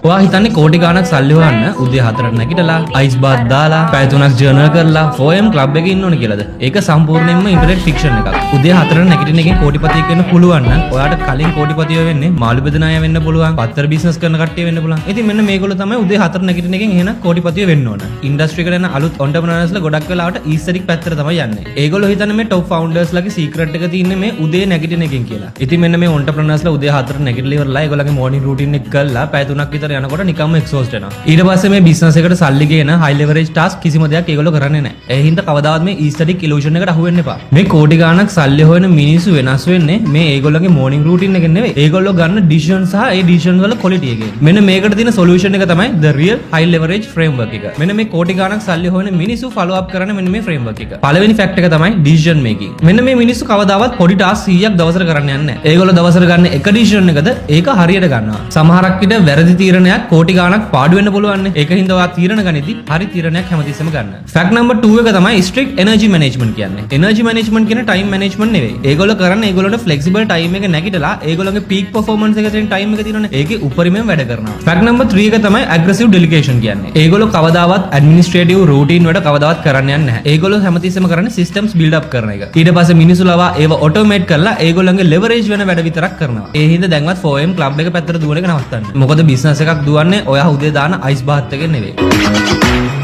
ඔයා හිතන්නේ කෝටි ගාණක් සල්ලි හොයන්න උදේ 4ට නැගිටලා අයිස් බාත් දාලා පැය 3ක් ජර්නල් කරලා 4M ක්ලබ් එකේ ඉන්න ඕනේ කියලාද? ඒක සම්පූර්ණයෙන්ම ඉන්ටර්නෙට් ෆික්ෂන් එකක්. උදේ 4ට නැගිටින එකෙන් කෝටිපතියෙක් වෙන්න පුළුවන් නම් ඔයාට කලින් කෝටිපතියෝ වෙන්නේ මාළු බෙදන අය වෙන්න පුළුවන්, පත්තර බිස්නස් කරන කට්ටිය වෙන්න පුළුවන්. ඉතින් මෙන්න මේගොල්ලෝ තමයි උදේ 4ට නැගිටින එකෙන් එහෙනම් කෝටිපතියෝ වෙන්න ඕන. ඉන්ඩස්ට්‍රි එකට යන අලුත් ඔන්ටර්ප්‍රනර්ස්ලා ගොඩක් වෙලාවට ඊස්ටරික් පැත්තට තමයි යන්නේ. ඒගොල්ලෝ හිතන්නේ මේ টොප් ෆවුන්ඩර්ස්ලාගේ සීක්‍රට් එක තියෙන්නේ මේ උදේ නැගිටින එකෙන් කියලා. ඉතින් මෙන්න මේ ඔන්ටර්ප්‍රනර්ස්ලා උදේ 4ට නැගිටලා ඉවරලා ඒගොල්ලන්ගේ මෝර්නින් රූටින් එක කරලා පැය 3ක් විතර යනකොට නිකම්ම එක්සෝස්ට් වෙනවා. ඊට පස්සේ මේ බිස්නස් එකට සල්ලි ගේන හයි ලෙවරේජ් ටාස්ක් කිසිම දෙයක් ඒගොල්ලෝ කරන්නේ නැහැ. ඒ හින්දා කවදාවත් මේ ඊස්ටරික් ඉලූෂන් එකට අහු වෙන්න එපා. මේ කෝටි ගාණක් සල්ලි හොයන මිනිස්සු වෙනස් වෙන්නේ මේ ඒගොල්ලන්ගේ මෝර්නින් රූටින් එකෙන් නෙවෙයි. ඒගොල්ලෝ ගන්න ඩිසිෂන් සහ ඒ ඩිසිෂන් වල ක්වොලිටි එකෙන්. මෙන්න මේකට තියෙන සොලියුෂන් එක තමයි the real high leverage framework එක. මෙන්න මේ කෝටි ගාණක් සල්ලි හොයන මිනිස්සු follow up කරන්නේ මෙන්න මේ framework එක. පළවෙනි ෆැක්ට් එක තමයි decision making. මෙන්න මේ මිනිස්සු කවදාවත් පොඩි ටාස්ක් 100ක් දවසට කරන්න යන්නේ නැහැ. ඒගොල්ලෝ දවසට ගන්න එක ඩිසිෂන් එකද ඒක හරියට ගන්නවා. සමහරක් විට වැරදි තීරණයක් කෝටි ගාණක් පාඩු වෙන්න පුළුවන් නේ. ඒක හින්දා ඔයා තීරණ ගනිද්දි හරි තීරණයක් හැමතිස්සෙම ගන්න. ෆැක්ට් නම්බර් 2 එක තමයි strict energy management කියන්නේ. energy management කියන time management නෙවෙයි. ඒගොල්ලෝ කරන්නේ ඒගොල්ලෝට flexible time එක නැගිටලා ඒගොල්ලෝගේ peak performance එක තියෙන time එක තියෙනවනේ. ඒකේ උපරිමයෙන් වැඩ කරනවා. ෆැක්ට් නම්බර් 3 එක තමයි aggressive delegation කියන්නේ. ඒගොල්ලෝ කවදාවත් administrative routine වලට කවදාවත් කරන්න යන්නේ නැහැ. ඒගොල්ලෝ හැමතිස්සෙම කරන්නේ systems build up කරන එක. ඊට පස්සේ මිනිස්සු ලවා ඒව automate කරලා ඒගොල්ලන්ගේ leverage වෙන වැඩ විතරක් කරනවා. ඒ හින්දා දැන්වත් 4M club එක පැත්තට දුවන එක නවත්තන්න. මොකද business එකක් දුවන්නේ ඔයා උදේ දාන ice bath එකෙන් නෙවෙයි.